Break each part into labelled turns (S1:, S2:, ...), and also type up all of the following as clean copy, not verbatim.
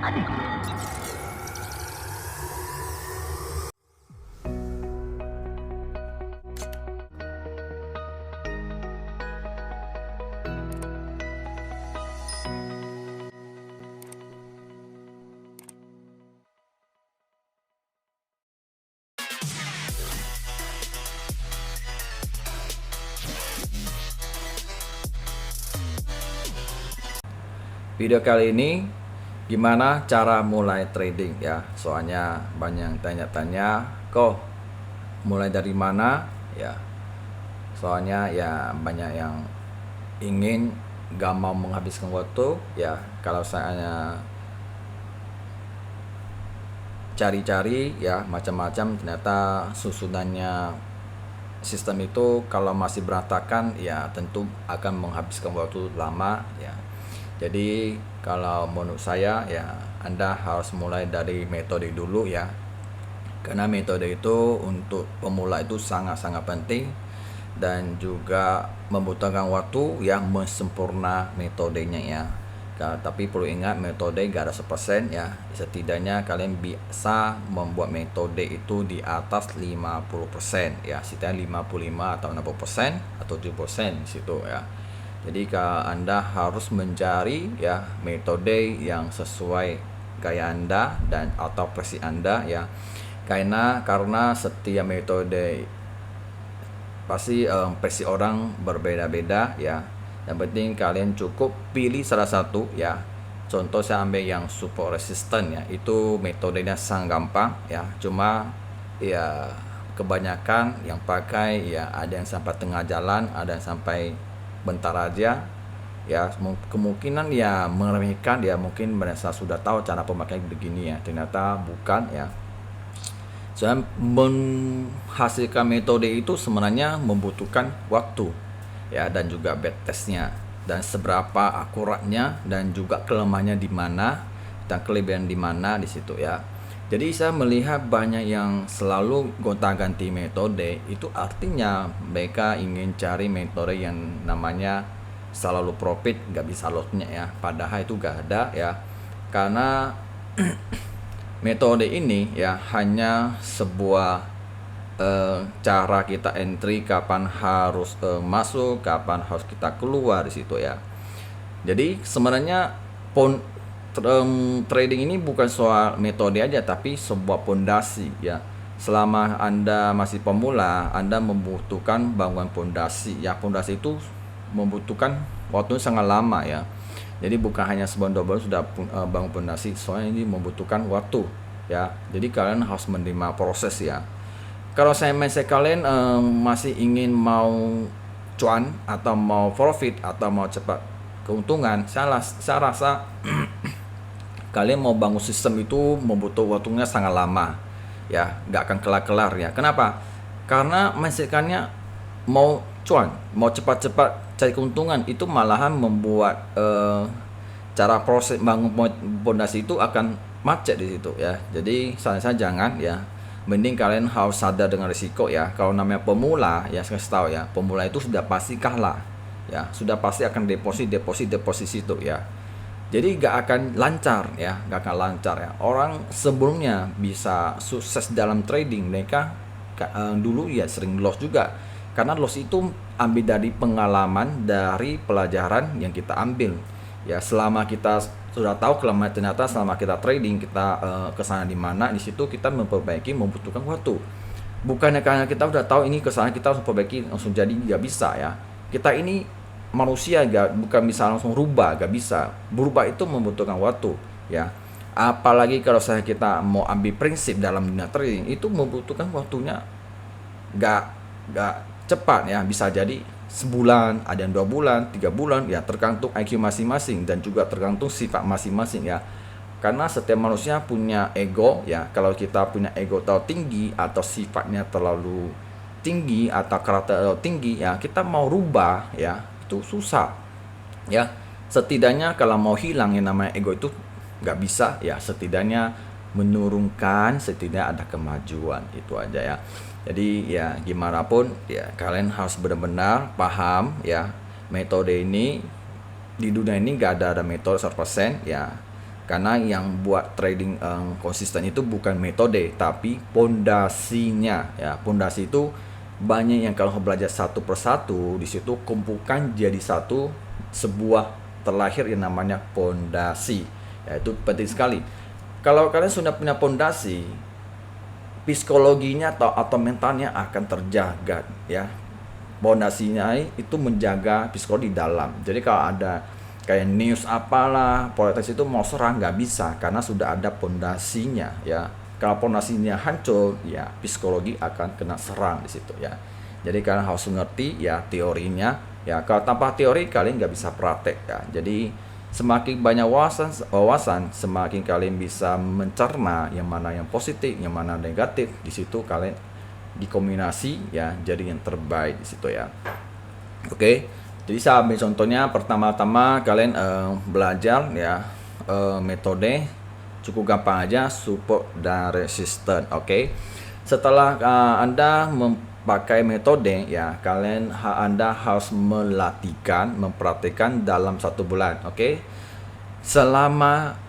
S1: Video kali ini gimana cara mulai trading ya. Soalnya banyak yang tanya-tanya, kok mulai dari mana ya. Soalnya ya banyak yang ingin gak mau menghabiskan waktu ya. Kalau saya cari-cari ya macam-macam, ternyata susunannya sistem itu kalau masih berantakan ya tentu akan menghabiskan waktu lama ya. Jadi kalau menurut saya ya Anda harus mulai dari metode dulu ya. Karena metode itu untuk pemula itu sangat-sangat penting dan juga membutuhkan waktu ya sempurna metodenya ya. Tapi perlu ingat metode gak ada 100% ya. Setidaknya kalian bisa membuat metode itu di atas 50% ya. Setidaknya 55 atau 60% atau 7% di situ ya. Jadi Anda harus mencari ya metode yang sesuai gaya Anda dan atau versi Anda ya. Karena setiap metode pasti versi orang berbeda-beda ya. Yang penting kalian cukup pilih salah satu ya. Contoh saya ambil yang support resistant ya. Itu metodenya sangat gampang ya. Cuma ya kebanyakan yang pakai ya ada yang sampai tengah jalan, ada yang sampai bentar aja ya. Kemungkinan ya meremehkan ya, mungkin merasa sudah tahu cara pemakaian begini ya, ternyata bukan ya. Soalnya menghasilkan metode itu sebenarnya membutuhkan waktu ya, dan juga backtestnya dan seberapa akuratnya dan juga kelemahannya di mana dan kelebihan di mana di situ ya. Jadi saya melihat banyak yang selalu gonta-ganti metode, itu artinya mereka ingin cari metode yang namanya selalu profit, gak bisa lossnya ya. Padahal itu gak ada ya. Karena metode ini ya hanya sebuah cara kita entry kapan harus masuk, kapan harus kita keluar di situ ya. Jadi sebenarnya trading ini bukan soal metode aja, tapi sebuah pondasi ya. Selama Anda masih pemula, Anda membutuhkan bangunan pondasi ya. Pondasi itu membutuhkan waktu sangat lama ya. Jadi bukan hanya sebulan 2 bulan sudah bangun pondasi, soalnya ini membutuhkan waktu ya. Jadi kalian harus menerima proses ya. Kalau saya mindset kalian masih ingin mau cuan atau mau profit atau mau cepat keuntungan, saya rasa kalian mau bangun sistem itu membutuhkan waktunya sangat lama ya, nggak akan kelar-kelar ya. Kenapa? Karena mindset-nya mau cuan, mau cepat-cepat cari keuntungan, itu malahan membuat cara proses bangun pondasi itu akan macet di situ ya. Jadi saya jangan ya, mending kalian harus sadar dengan risiko ya. Kalau namanya pemula ya, saya kasih tahu ya, pemula itu sudah pasti kalah ya, sudah pasti akan deposit situ ya. Jadi gak akan lancar ya, Orang sebelumnya bisa sukses dalam trading, mereka dulu ya sering loss juga. Karena loss itu ambil dari pengalaman, dari pelajaran yang kita ambil. Ya selama kita sudah tahu kelemahan, ternyata selama kita trading kita kesana di mana, di situ kita memperbaiki membutuhkan waktu. Bukannya karena kita udah tahu ini kesana kita harus perbaiki langsung jadi, nggak bisa ya. Kita ini manusia bukan bisa langsung rubah, gak bisa. Berubah itu membutuhkan waktu ya. Apalagi kalau kita mau ambil prinsip dalam dunia trading, itu membutuhkan waktunya gak cepat ya. Bisa jadi sebulan, ada yang 2 bulan, 3 bulan ya, tergantung IQ masing-masing dan juga tergantung sifat masing-masing ya. Karena setiap manusia punya ego ya. Kalau kita punya ego terlalu tinggi atau sifatnya terlalu tinggi atau karakter terlalu tinggi ya, kita mau rubah ya itu susah ya. Setidaknya kalau mau hilang yang namanya ego itu nggak bisa ya, setidaknya menurunkan, setidaknya ada kemajuan, itu aja ya. Jadi ya gimana pun ya kalian harus benar-benar paham ya, metode ini di dunia ini nggak ada metode 100% ya. Karena yang buat trading konsisten itu bukan metode, tapi pondasinya ya. Pondasi itu banyak yang kalau belajar satu persatu di situ kumpulkan jadi satu sebuah terlahir yang namanya pondasi. Ya, itu penting sekali. Kalau kalian sudah punya pondasi, psikologinya atau mentalnya akan terjaga ya. Pondasinya itu menjaga psikologi di dalam. Jadi kalau ada kayak news apalah politik itu mau serang nggak bisa karena sudah ada pondasinya ya. Kalau pondasinya hancur ya psikologi akan kena serang di situ ya. Jadi kalian harus ngerti ya teorinya ya. Kalau tanpa teori kalian nggak bisa praktek ya. Jadi semakin banyak wawasan semakin kalian bisa mencerna yang mana yang positif yang mana negatif. Di situ kalian dikombinasi ya jadi yang terbaik di situ ya. Oke. Jadi saya ambil contohnya pertama-tama kalian belajar ya metode cukup gampang aja support dan resisten. Oke. Setelah Anda memakai metode ya Anda harus melatihkan, mempraktikkan dalam 1 bulan. Oke. Selama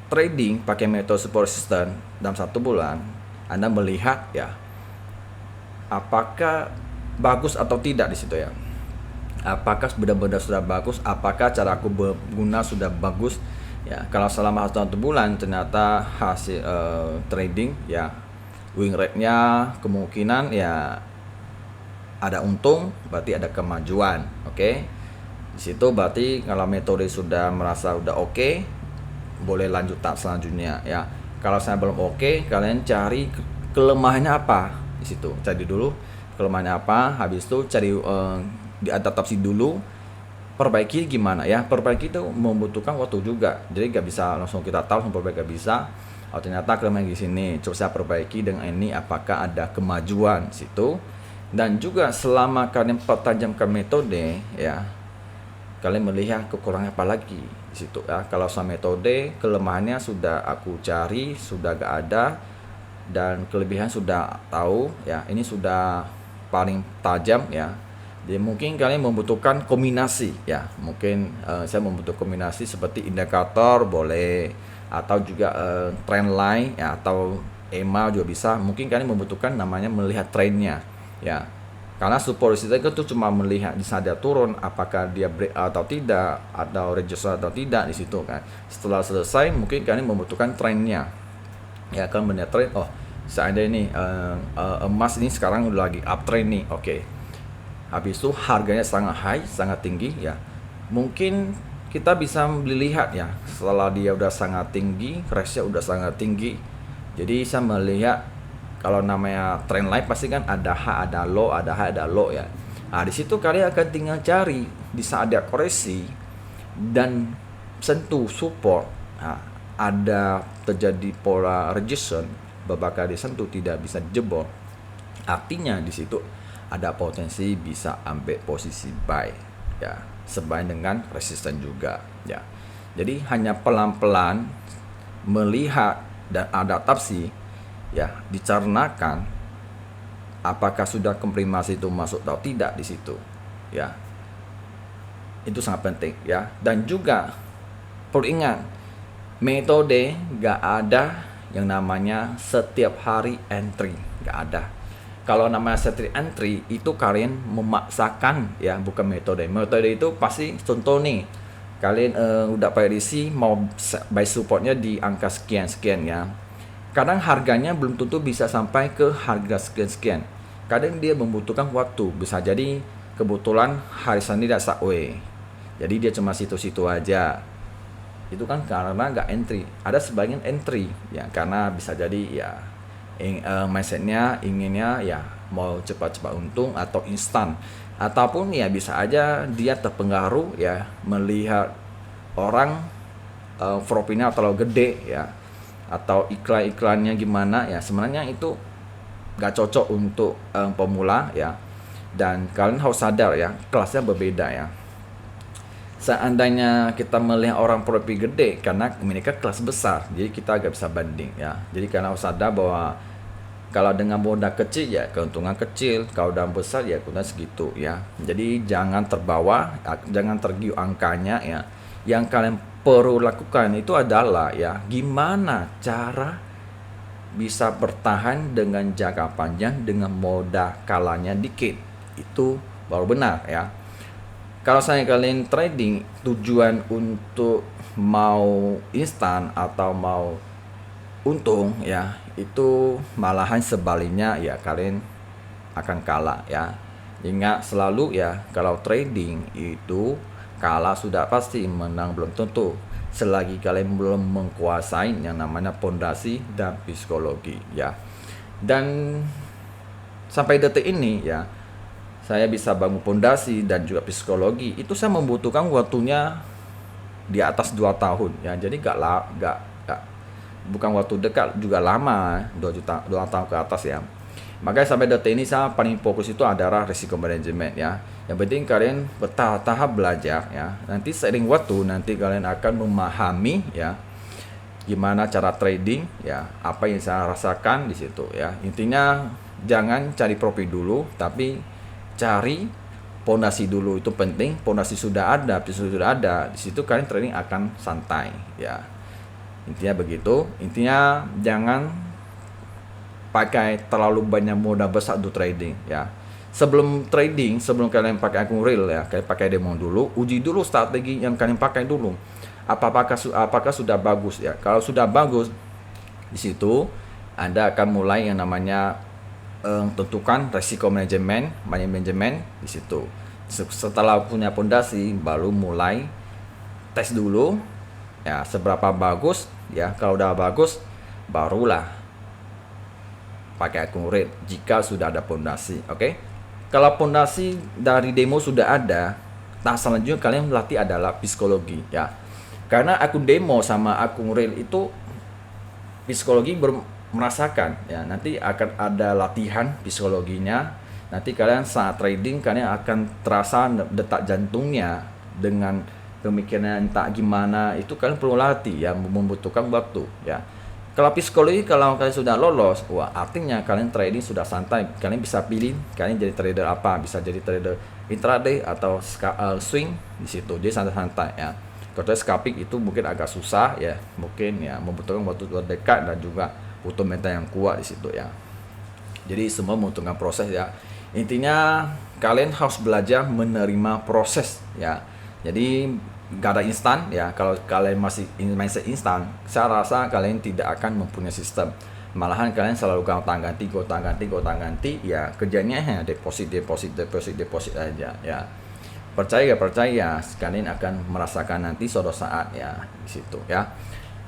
S1: trading pakai metode support resisten dalam 1 bulan, Anda melihat ya apakah bagus atau tidak di situ ya. Apakah benar-benar sudah bagus, apakah cara aku berguna sudah bagus ya. Kalau selama 1 bulan ternyata hasil trading ya win rate-nya kemungkinan ya ada untung, berarti ada kemajuan. Oke. Di situ berarti kalau metode sudah merasa udah oke, boleh lanjut tahap selanjutnya ya. Kalau saya belum oke, kalian cari kelemahannya apa di situ. Cari dulu kelemahannya apa, habis itu cari diadaptasi dulu, perbaiki gimana ya. Perbaiki itu membutuhkan waktu juga, jadi gak bisa langsung kita tahu langsung perbaiki, gak bisa. Oh ternyata kelemahan di sini, coba saya perbaiki dengan ini, apakah ada kemajuan di situ. Dan juga selama kalian pertajamkan metode ya, kalian melihat kekurangan apa lagi di situ ya. Kalau sama metode kelemahannya sudah aku cari, sudah gak ada, dan kelebihan sudah tahu ya, ini sudah paling tajam ya. Jadi mungkin kalian membutuhkan kombinasi ya. Mungkin saya membutuhkan kombinasi seperti indikator boleh, atau juga trend line ya, atau EMA juga bisa. Mungkin kalian membutuhkan namanya melihat trennya ya. Karena support resistance itu cuma melihat di saat dia turun apakah dia break atau tidak, atau rejection atau tidak di situ kan. Setelah selesai mungkin kalian membutuhkan trennya. Ya kan melihat tren, oh seandainya ini emas ini sekarang udah lagi uptrend nih. Oke. Habis itu harganya sangat high, sangat tinggi ya. Mungkin kita bisa melihat ya, setelah dia udah sangat tinggi, crash-nya udah sangat tinggi. Jadi saya melihat kalau namanya trend line pasti kan ada high, ada low, ada high, ada low ya. Nah, di situ kalian akan tinggal cari di saat dia koreksi dan sentuh support. Nah, ada terjadi pola rejection, beberapa kali disentuh tidak bisa jebol. Artinya di situ ada potensi bisa ambil posisi buy ya, sesuai dengan resisten juga ya. Jadi hanya pelan-pelan melihat dan adaptasi ya, dicernakan apakah sudah konfirmasi itu masuk atau tidak di situ ya. Itu sangat penting ya. Dan juga perlu ingat, metode gak ada yang namanya setiap hari entry, gak ada. Kalau namanya setiap entry itu kalian memaksakan ya, bukan metode. Metode itu pasti contoh nih, kalian udah prediksi mau buy supportnya di angka sekian-sekian ya. Kadang harganya belum tentu bisa sampai ke harga sekian-sekian. Kadang dia membutuhkan waktu. Bisa jadi kebetulan hari Senin tidak subway, jadi dia cuma situ-situ aja. Itu kan karena nggak entry. Ada sebagian entry ya, karena bisa jadi ya mindsetnya inginnya ya mau cepat-cepat untung atau instan, ataupun ya bisa aja dia terpengaruh ya melihat orang profitnya terlalu gede ya, atau iklan-iklannya gimana ya. Sebenarnya itu gak cocok untuk pemula ya, dan kalian harus sadar ya, kelasnya berbeda ya. Seandainya kita melihat orang profit gede karena mereka kelas besar, jadi kita agak bisa banding ya. Jadi kalian harus sadar bahwa kalau dengan modal kecil ya keuntungan kecil, kalau dalam besar ya keuntungan segitu ya. Jadi jangan terbawa, jangan tergiur angkanya ya. Yang kalian perlu lakukan itu adalah ya gimana cara bisa bertahan dengan jangka panjang dengan modal kalanya dikit. Itu baru benar ya. Kalau saya kalian trading tujuan untuk mau instan atau mau untung ya, itu malahan sebaliknya ya, kalian akan kalah ya. Ingat selalu ya, kalau trading itu kalah sudah pasti, menang belum tentu. Selagi kalian belum menguasai yang namanya pondasi dan psikologi ya. Dan sampai detik ini ya, saya bisa bangun pondasi dan juga psikologi itu saya membutuhkan waktunya di atas 2 tahun ya. Jadi gak bukan waktu dekat, juga lama, 2 tahun ke atas ya. Makanya sampai detik ini saya paling fokus itu adalah risiko manajemen ya. Yang penting kalian bertahap belajar ya. Nanti seiring waktu nanti kalian akan memahami ya gimana cara trading ya, apa yang saya rasakan di situ ya. Intinya jangan cari profit dulu, tapi cari pondasi dulu, itu penting. Pondasi sudah ada, di situ kalian trading akan santai ya. Intinya begitu. Intinya jangan pakai terlalu banyak modal besar untuk trading ya. Sebelum trading, sebelum kalian pakai akun real ya, kalian pakai demo dulu, uji dulu strategi yang kalian pakai dulu. Apakah sudah bagus ya? Kalau sudah bagus, di situ Anda akan mulai yang namanya tentukan resiko manajemen, money management di situ. Setelah punya pondasi, baru mulai tes dulu ya seberapa bagus ya. Kalau udah bagus, barulah pakai akun real jika sudah ada pondasi. Oke. Kalau pondasi dari demo sudah ada, nah selanjutnya kalian melatih adalah psikologi ya. Karena akun demo sama akun real itu psikologi merasakan ya, nanti akan ada latihan psikologinya. Nanti kalian saat trading kalian akan terasa detak jantungnya dengan pemikiran entah gimana, itu kalian perlu latih ya, membutuhkan waktu ya. Kalau psikologi, kalau kalian sudah lolos, wah artinya kalian trading sudah santai. Kalian bisa pilih kalian jadi trader apa, bisa jadi trader intraday atau swing di situ. Jadi santai-santai ya. Kalau scalping itu mungkin agak susah ya, mungkin ya membutuhkan waktu dekat dan juga butuh mental yang kuat di situ ya. Jadi semua membutuhkan proses ya. Intinya kalian harus belajar menerima proses ya. Jadi gak ada instan ya. Kalau kalian masih mindset instan, saya rasa kalian tidak akan mempunyai sistem. Malahan kalian selalu gonta ganti ya, kerjanya hanya deposit aja ya. Percaya gak percaya, kalian akan merasakan nanti suatu saat ya di situ ya.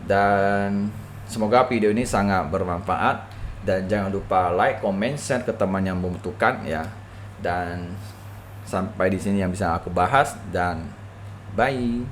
S1: Dan semoga video ini sangat bermanfaat, dan jangan lupa like, comment, share ke teman yang membutuhkan ya. Dan sampai di sini yang bisa aku bahas, dan bye.